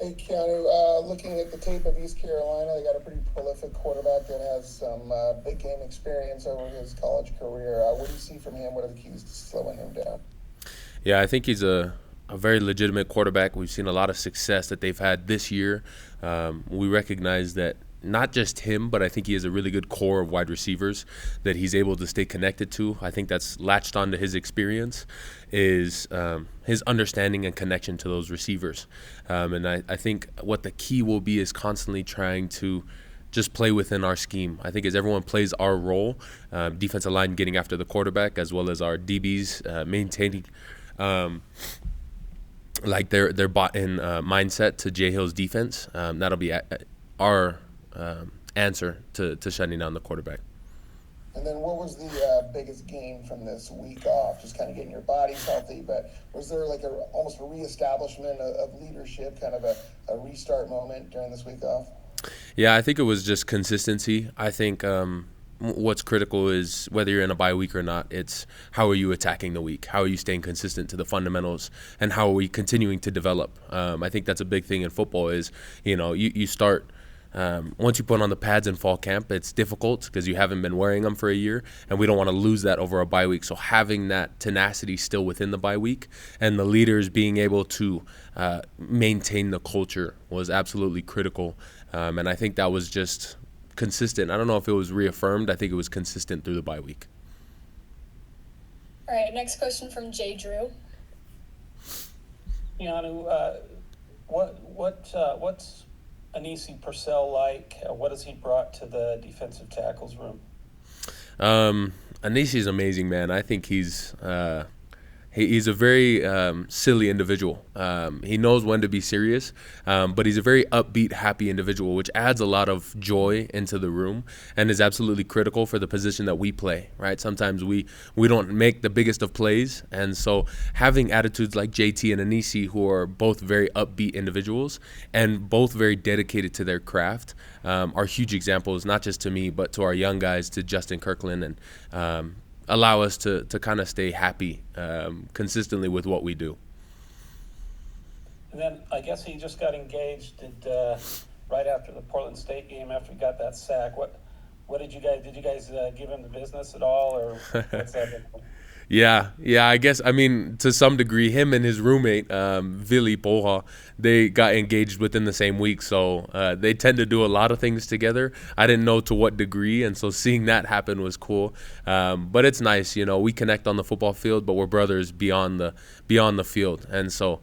Hey, Keanu, looking at the tape of East Carolina, they got a pretty prolific quarterback that has some big game experience over his college career. What do you see from him? What are the keys to slowing him down? Yeah, I think he's a very legitimate quarterback. We've seen a lot of success that they've had this year. We recognize that not just him, but I think he has a really good core of wide receivers that he's able to stay connected to. I think that's latched onto his experience, is his understanding and connection to those receivers. And I think what the key will be is constantly trying to just play within our scheme. I think as everyone plays our role, defensive line getting after the quarterback, as well as our DBs maintaining um, like their bought in mindset to Jay Hill's defense. That'll be our answer to shutting down the quarterback. And then what was the biggest gain from this week off? Just kind of getting your bodies healthy, but was there like almost a reestablishment of leadership, kind of a restart moment during this week off? Yeah, I think it was just consistency. I think what's critical is whether you're in a bye week or not, it's how are you attacking the week? How are you staying consistent to the fundamentals? And how are we continuing to develop? I think that's a big thing in football is, you start once you put on the pads in fall camp, it's difficult because you haven't been wearing them for a year, and we don't want to lose that over a bye week. So having that tenacity still within the bye week and the leaders being able to maintain the culture was absolutely critical. And I think that was just consistent. I don't know if it was reaffirmed. I think it was consistent through the bye week. All right, next question from Jay Drew. Keanu, what's Anisi Purcell like? What has he brought to the defensive tackles room? Anisi's amazing, man. I think he's a very silly individual. He knows when to be serious, but he's a very upbeat, happy individual, which adds a lot of joy into the room and is absolutely critical for the position that we play, right? Sometimes we don't make the biggest of plays, and so having attitudes like JT and Anisi, who are both very upbeat individuals and both very dedicated to their craft, are huge examples, not just to me, but to our young guys, to Justin Kirkland, and allow us to kind of stay happy consistently with what we do. And then I guess he just got engaged right after the Portland State game after he got that sack. What did you guys give him the business at all, or what's that? Yeah, I guess, to some degree, him and his roommate, Vili Poha, they got engaged within the same week, so they tend to do a lot of things together. I didn't know to what degree, and so seeing that happen was cool. But it's nice, we connect on the football field, but we're brothers beyond the field, and so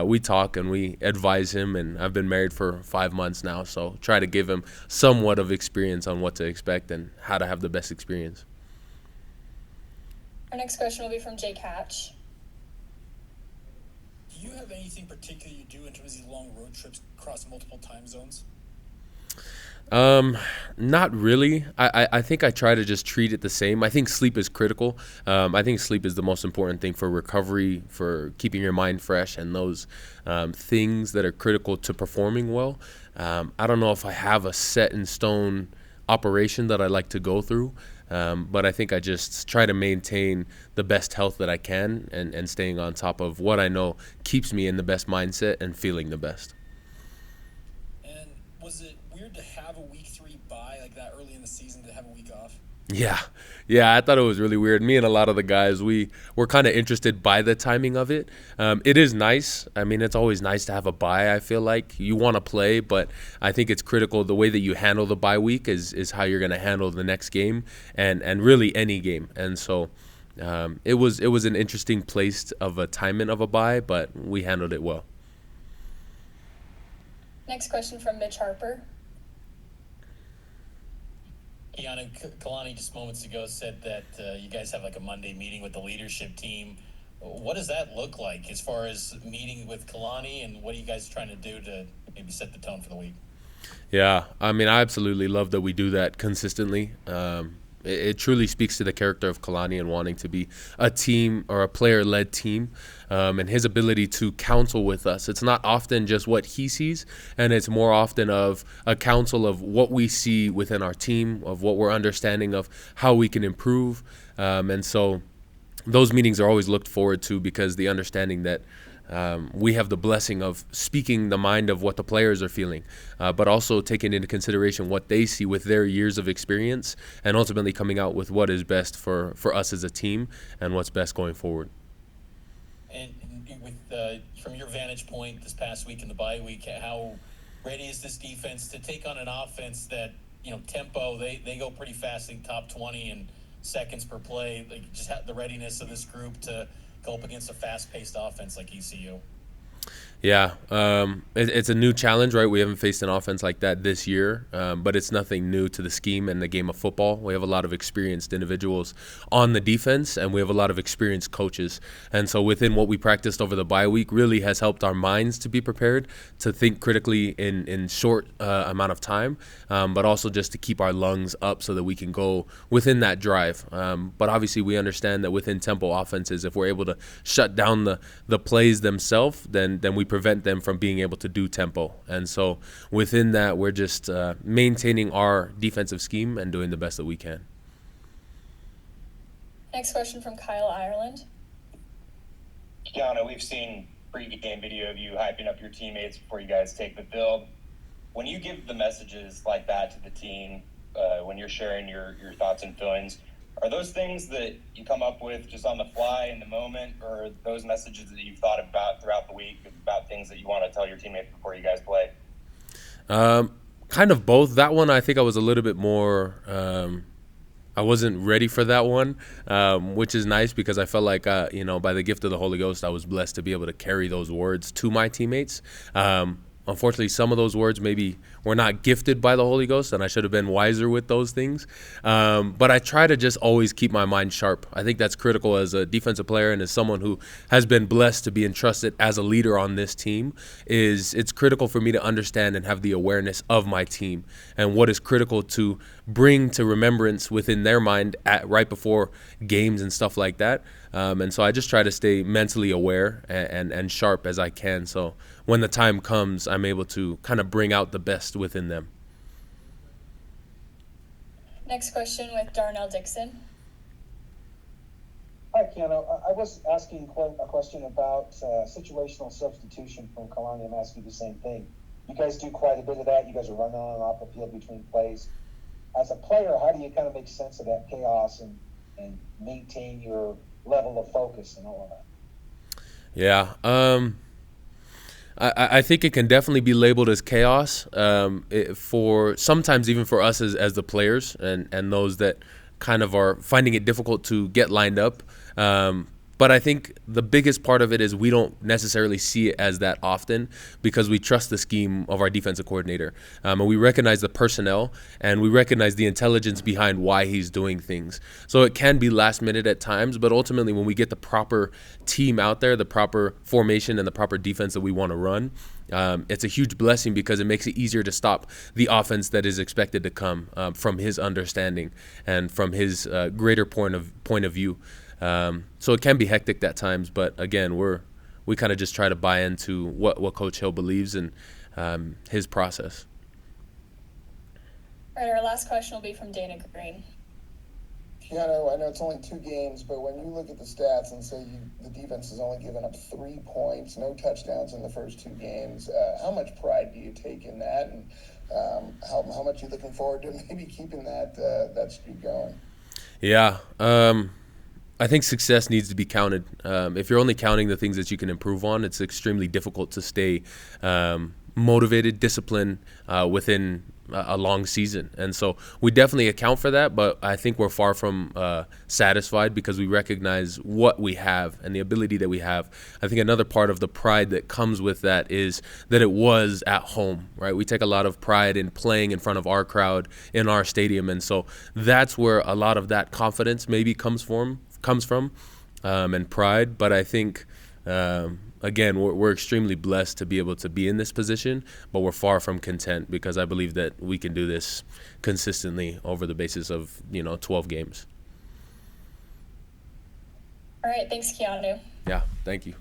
we talk and we advise him, and I've been married for 5 months now, so try to give him somewhat of experience on what to expect and how to have the best experience. Our next question will be from Jake Hatch. Do you have anything particular you do in terms of these long road trips across multiple time zones? Not really. I think I try to just treat it the same. I think sleep is critical. I think sleep is the most important thing for recovery, for keeping your mind fresh, and those things that are critical to performing well. I don't know if I have a set in stone operation that I like to go through. But I think I just try to maintain the best health that I can and staying on top of what I know keeps me in the best mindset and feeling the best. And was it weird to have a week 3 bye like that early in the season, to have a week off? Yeah, I thought it was really weird. Me and a lot of the guys, we were kind of interested by the timing of it. It is nice. It's always nice to have a bye, I feel like. You want to play, but I think it's critical the way that you handle the bye week is how you're going to handle the next game and really any game. And so it was an interesting place of a timing of a bye, but we handled it well. Next question from Mitch Harper. Keanu, Kalani just moments ago said that you guys have like a Monday meeting with the leadership team. What does that look like as far as meeting with Kalani, and what are you guys trying to do to maybe set the tone for the week? Yeah, I absolutely love that we do that consistently. It truly speaks to the character of Kalani and wanting to be a team or a player-led team, and his ability to counsel with us. It's not often just what he sees, and it's more often of a counsel of what we see within our team, of what we're understanding of how we can improve. And so those meetings are always looked forward to because the understanding that we have the blessing of speaking the mind of what the players are feeling, but also taking into consideration what they see with their years of experience, and ultimately coming out with what is best for us as a team and what's best going forward. And with from your vantage point this past week in the bye week, how ready is this defense to take on an offense that, tempo, they go pretty fast, I think top 20 in seconds per play. Like, just have the readiness of this group to go up against a fast-paced offense like ECU. Yeah, it's a new challenge, right? We haven't faced an offense like that this year, but it's nothing new to the scheme and the game of football. We have a lot of experienced individuals on the defense, and we have a lot of experienced coaches. And so within what we practiced over the bye week really has helped our minds to be prepared to think critically in short amount of time, but also just to keep our lungs up so that we can go within that drive. But obviously we understand that within tempo offenses, if we're able to shut down the plays themselves, then we prevent them from being able to do tempo. And so within that, we're just maintaining our defensive scheme and doing the best that we can. Next question from Kyle Ireland. Keanu, we've seen pre-game video of you hyping up your teammates before you guys take the field. When you give the messages like that to the team, when you're sharing your thoughts and feelings, are those things that you come up with just on the fly in the moment, or are those messages that you've thought about throughout the week about things that you want to tell your teammates before you guys play? Kind of both. That one, I think I was a little bit more I wasn't ready for that one, which is nice because I felt like, by the gift of the Holy Ghost, I was blessed to be able to carry those words to my teammates. Unfortunately, some of those words maybe were not gifted by the Holy Ghost, and I should have been wiser with those things. But I try to just always keep my mind sharp. I think that's critical as a defensive player and as someone who has been blessed to be entrusted as a leader on this team. It's critical for me to understand and have the awareness of my team and what is critical to bring to remembrance within their mind right before games and stuff like that. And so I just try to stay mentally aware and sharp as I can. So when the time comes, I'm able to kind of bring out the best within them. Next question with Darnell Dixon. Hi, Keanu. I was asking a question about situational substitution from Kalani. I'm asking you the same thing. You guys do quite a bit of that. You guys are running on and off the field between plays. As a player, how do you kind of make sense of that chaos and maintain your level of focus and all of that? Yeah. I think it can definitely be labeled as chaos for sometimes even for us as the players and those that kind of are finding it difficult to get lined up. But I think the biggest part of it is we don't necessarily see it as that often because we trust the scheme of our defensive coordinator. And we recognize the personnel and we recognize the intelligence behind why he's doing things. So it can be last minute at times, but ultimately when we get the proper team out there, the proper formation and the proper defense that we want to run, it's a huge blessing because it makes it easier to stop the offense that is expected to come from his understanding and from his greater point of view. So it can be hectic at times, but again, we kind of just try to buy into what Coach Hill believes in his process. All right, our last question will be from Dana Green. Keanu, I know it's only 2 games, but when you look at the stats and say the defense has only given up 3 points, no touchdowns in the first 2 games, how much pride do you take in that, and how much are you looking forward to maybe keeping that streak going? Yeah. I think success needs to be counted. If you're only counting the things that you can improve on, it's extremely difficult to stay motivated, disciplined within a long season. And so we definitely account for that, but I think we're far from satisfied because we recognize what we have and the ability that we have. I think another part of the pride that comes with that is that it was at home, right? We take a lot of pride in playing in front of our crowd in our stadium. And so that's where a lot of that confidence maybe comes from and pride. But I think again, we're extremely blessed to be able to be in this position, but we're far from content because I believe that we can do this consistently over the basis of 12 games. All right, thanks, Keanu. Yeah, thank you.